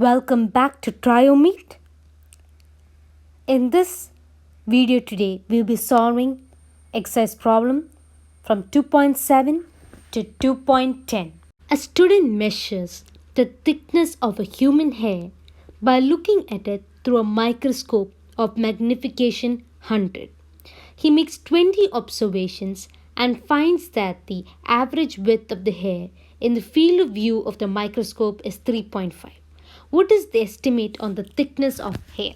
Welcome back to Triomeet. In this video today, we'll be solving exercise problem from 2.7 to 2.10. A student measures the thickness of a human hair by looking at it through a microscope of magnification 100. He makes 20 observations and finds that the average width of the hair in the field of view of the microscope is 3.5. What is the estimate on the thickness of hair?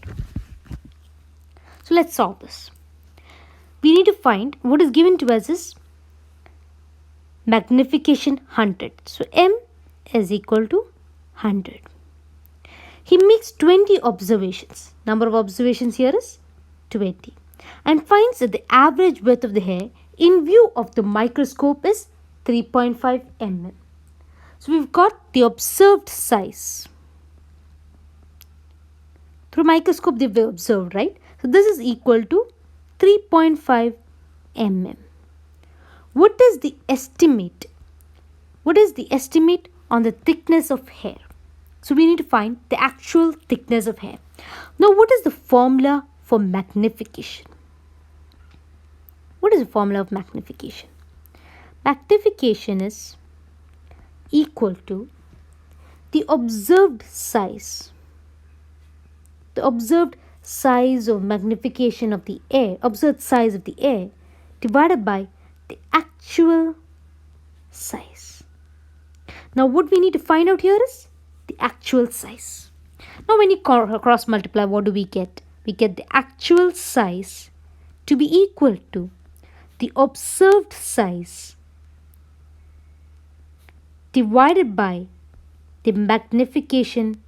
So let's solve this. We need to find what is given to us is magnification 100. So M is equal to 100. He makes 20 observations. Number of observations here is 20. And finds that the average width of the hair in view of the microscope is 3.5 mm. So we've got the observed size. Through microscope they were observed, right? So this is equal to 3.5 mm. What is the estimate? What is the estimate on the thickness of hair? So we need to find the actual thickness of hair. Now what is the formula for magnification? What is the formula of magnification? Magnification is equal to the observed size. The observed size of magnification of the air, observed size of the air divided by the actual size. Now what we need to find out here is the actual size. Now when you cross multiply, what do we get? We get the actual size to be equal to the observed size divided by the magnification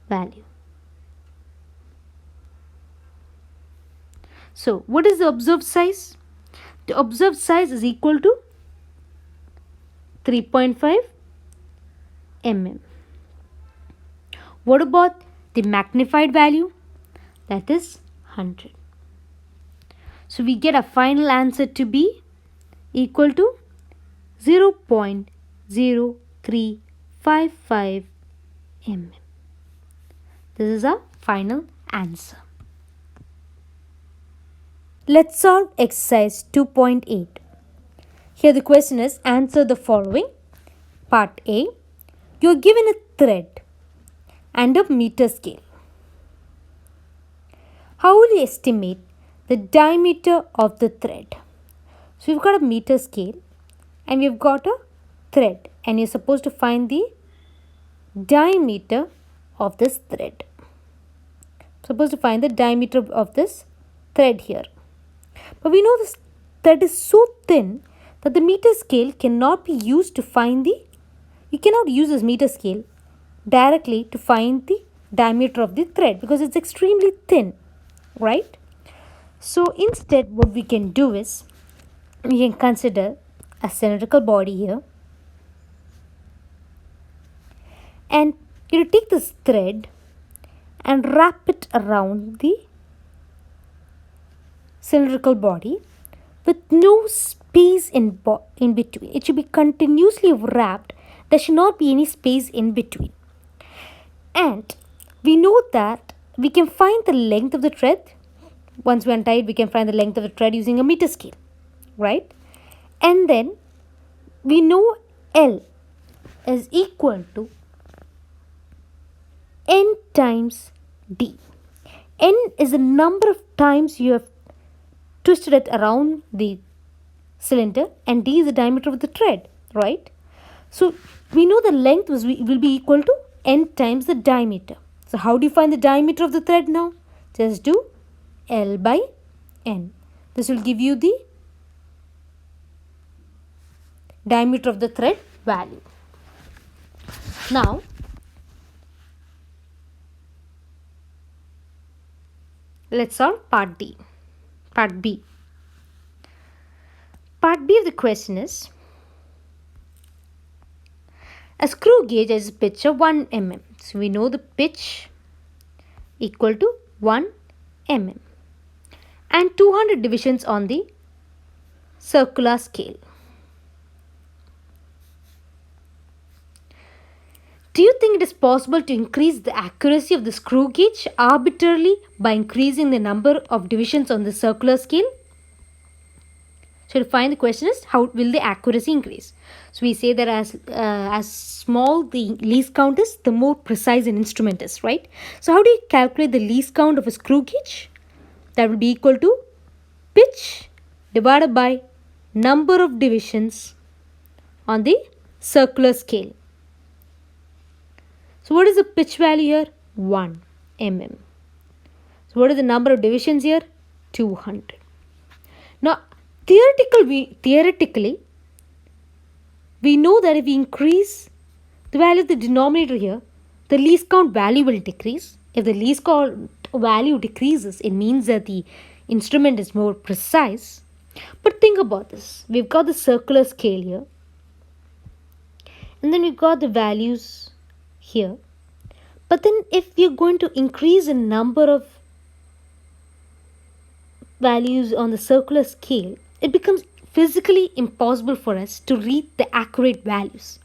value. So what is the observed size? The observed size is equal to 3.5 mm. What about the magnified value? That is 100. So we get a final answer to be equal to 0.0355 mm. This is our final answer. Let's solve exercise 2.8. Here the question is, answer the following. Part A. You are given a thread and a meter scale. How will you estimate the diameter of the thread? So we've got a meter scale and we've got a thread and you're supposed to find the diameter of this thread. Supposed to find the diameter of this thread here. But we know this thread is so thin that the meter scale cannot be used to find you cannot use this meter scale directly to find the diameter of the thread because it's extremely thin, right? So instead what we can do is we can consider a cylindrical body here and you take this thread and wrap it around the cylindrical body with no space in between. It should be continuously wrapped. There should not be any space in between. And we know that we can find the length of the thread. Once we untie it, we can find the length of the thread using a meter scale, right? And then we know L is equal to N times D. N is the number of times you have twisted it around the cylinder and D is the diameter of the thread, right? So we know the length will be equal to N times the diameter. So how do you find the diameter of the thread now? Just do L by N. This will give you the diameter of the thread value. Now let's solve part D. Part B. Part B of the question is, a screw gauge has a pitch of 1 mm. So we know the pitch equal to 1 mm and 200 divisions on the circular scale. is possible to increase the accuracy of the screw gauge arbitrarily by increasing the number of divisions on the circular scale? So to find the question is, how will the accuracy increase? So we say that as small the least count is, the more precise an instrument is, right? So how do you calculate the least count of a screw gauge? That will be equal to pitch divided by number of divisions on the circular scale. So what is the pitch value here? 1 mm. So what is the number of divisions here? 200. Now theoretically, we know that if we increase the value of the denominator here, the least count value will decrease. If the least count value decreases, it means that the instrument is more precise. But think about this. We've got the circular scale here. And then we've got the values here. But then if we're going to increase the number of values on the circular scale, it becomes physically impossible for us to read the accurate values.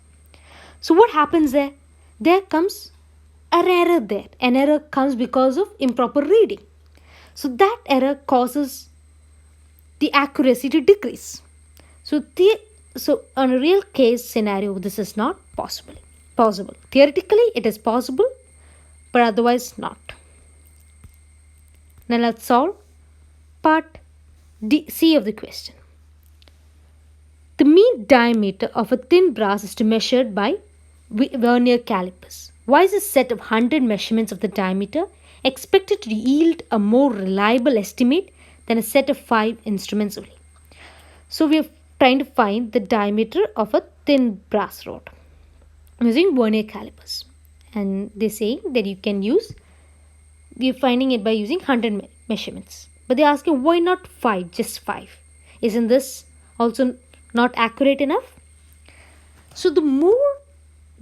So what happens there? There comes an error there. An error comes because of improper reading. So that error causes the accuracy to decrease. So on a real case scenario, this is not possible. Theoretically, it is possible, but otherwise not. Now let's solve part C of the question. The mean diameter of a thin brass is to be measured by vernier calipers. Why is a set of 100 measurements of the diameter expected to yield a more reliable estimate than a set of 5 instruments only? So we are trying to find the diameter of a thin brass rod using vernier calipers. And they're saying that we're finding it by using 100 measurements. But they're asking, why not 5, just 5? Isn't this also not accurate enough? So the more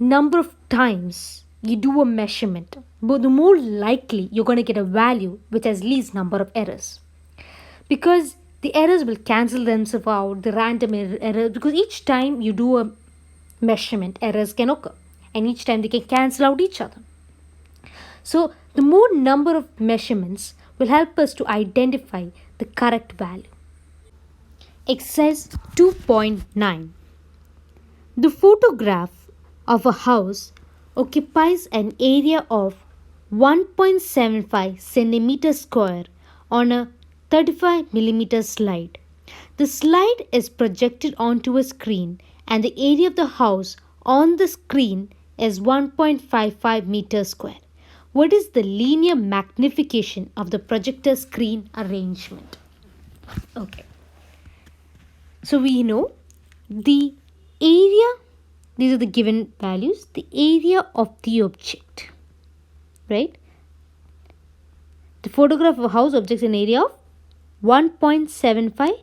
number of times you do a measurement, the more likely you're going to get a value which has least number of errors. Because the errors will cancel themselves out, the random errors, because each time you do a measurement, errors can occur. And each time they can cancel out each other. So the more number of measurements will help us to identify the correct value. Exercise 2.9. The photograph of a house occupies an area of 1.75 centimeters square on a 35 millimeter slide. The slide is projected onto a screen and the area of the house on the screen is 1.55 meters square. What is the linear magnification of the projector screen arrangement? Okay. So we know the area, these are the given values, the area of the object, right? The photograph of a house objects an area of 1.75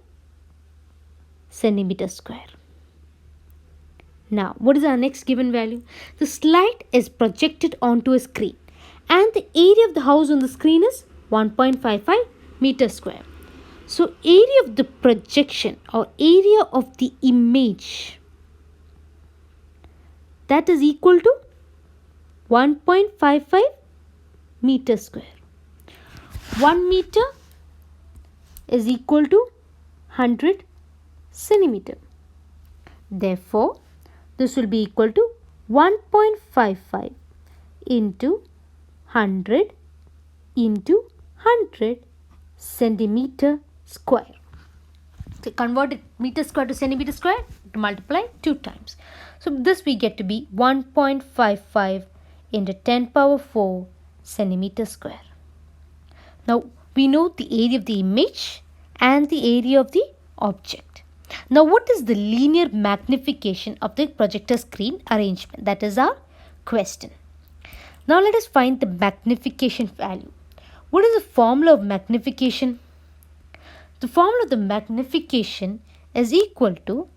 centimeters square. Now, what is our next given value? The slide is projected onto a screen and the area of the house on the screen is 1.55 meters square. So, area of the projection or area of the image, that is equal to 1.55 meters square. 1 meter is equal to 100 centimeter. Therefore, this will be equal to 1.55 into 100 into 100 centimeter square. So convert it meter square to centimeter square, to multiply 2 times. So this we get to be 1.55 into 10 power 4 centimeter square. Now we know the area of the image and the area of the object. Now what is the linear magnification of the projector screen arrangement? That is our question. Now let us find the magnification value. What is the formula of magnification? The formula of the magnification is equal to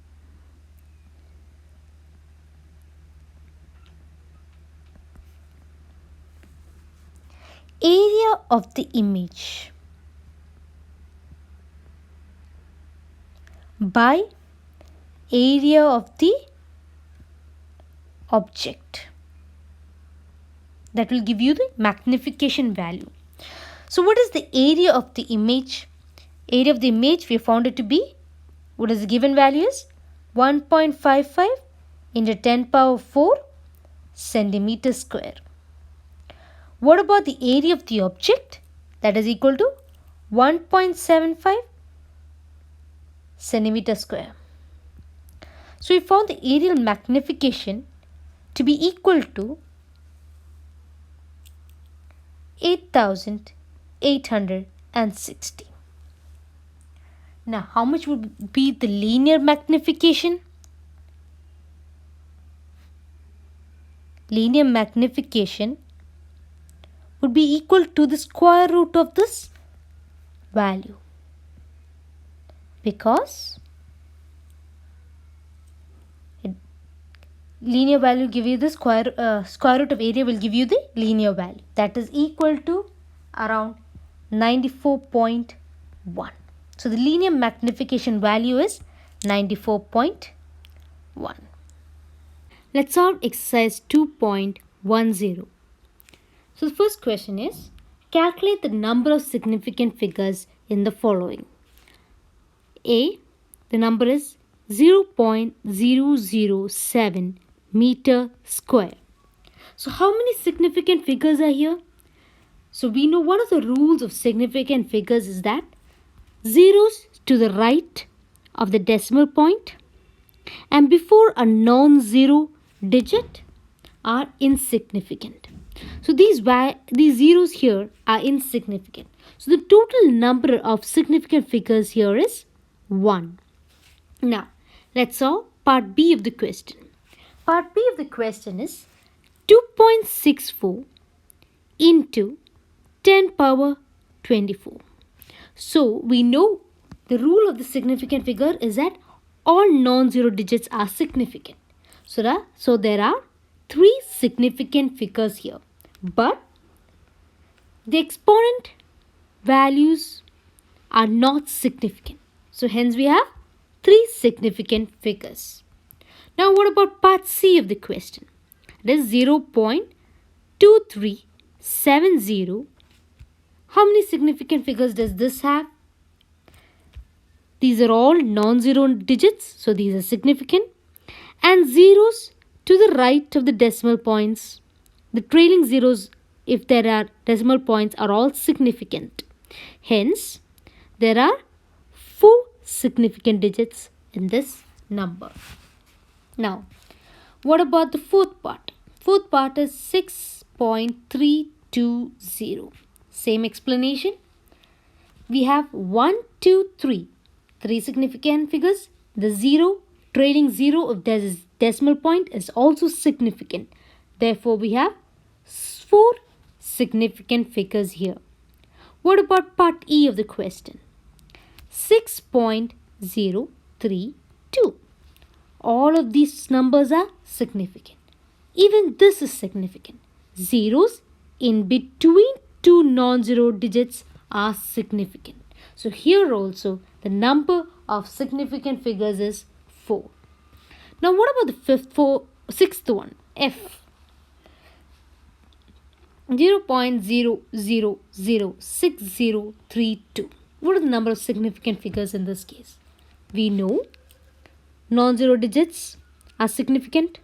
area of the image by area of the object. That will give you the magnification value. So what is the area of the image? Area of the image, we found it to be, what is the given value is 1.55 into 10 power 4 centimeter square. What about the area of the object? That is equal to 1.75 centimeter square. So we found the aerial magnification to be equal to 8,860. Now, how much would be the linear magnification? Linear magnification would be equal to the square root of this value, because linear value give you the square root of area will give you the linear value, that is equal to around 94.1. So the linear magnification value is 94.1. Let's solve exercise 2.10. So the first question is, calculate the number of significant figures in the following. A, the number is 0.007 meter square. So how many significant figures are here? So we know one of the rules of significant figures is that zeros to the right of the decimal point and before a non-zero digit are insignificant. So these zeros here are insignificant. So the total number of significant figures here is 1. Now let's solve part B of the question. Part B of the question is 2.64 into 10 power 24. So we know the rule of the significant figure is that all non-zero digits are significant. So there are 3 significant figures here, but the exponent values are not significant. So hence we have 3 significant figures. Now what about part C of the question? That is 0.2370. How many significant figures does this have? These are all non-zero digits, so these are significant. And zeros to the right of the decimal points. The trailing zeros, if there are decimal points, are all significant. Hence, there are 4 significant digits in this number. Now, what about the fourth part? Fourth part is 6.320. Same explanation. We have 1, 2, 3. 3 significant figures. The zero, trailing zero of the decimal point is also significant. Therefore, we have 4 significant figures here. What about part E of the question? 6.032. All of these numbers are significant. Even this is significant. Zeros in between 2 non-zero digits are significant. So here also the number of significant figures is 4. Now what about the sixth one? F. 0.0006032. What are the number of significant figures in this case? We know non-zero digits are significant.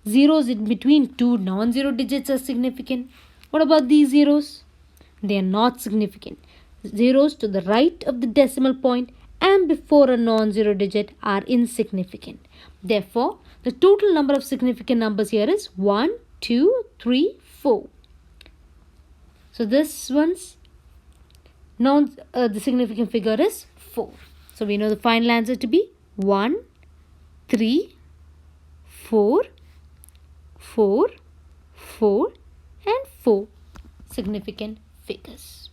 Zeros in between 2 non-zero digits are significant. What about these zeros? They are not significant. Zeros to the right of the decimal point and before a non-zero digit are insignificant. Therefore, the total number of significant numbers here is 1, 2, 3, 4. So this one's the significant figure is 4. So we know the final answer to be 1, 3, 4, 4, 4 and 4 significant figures.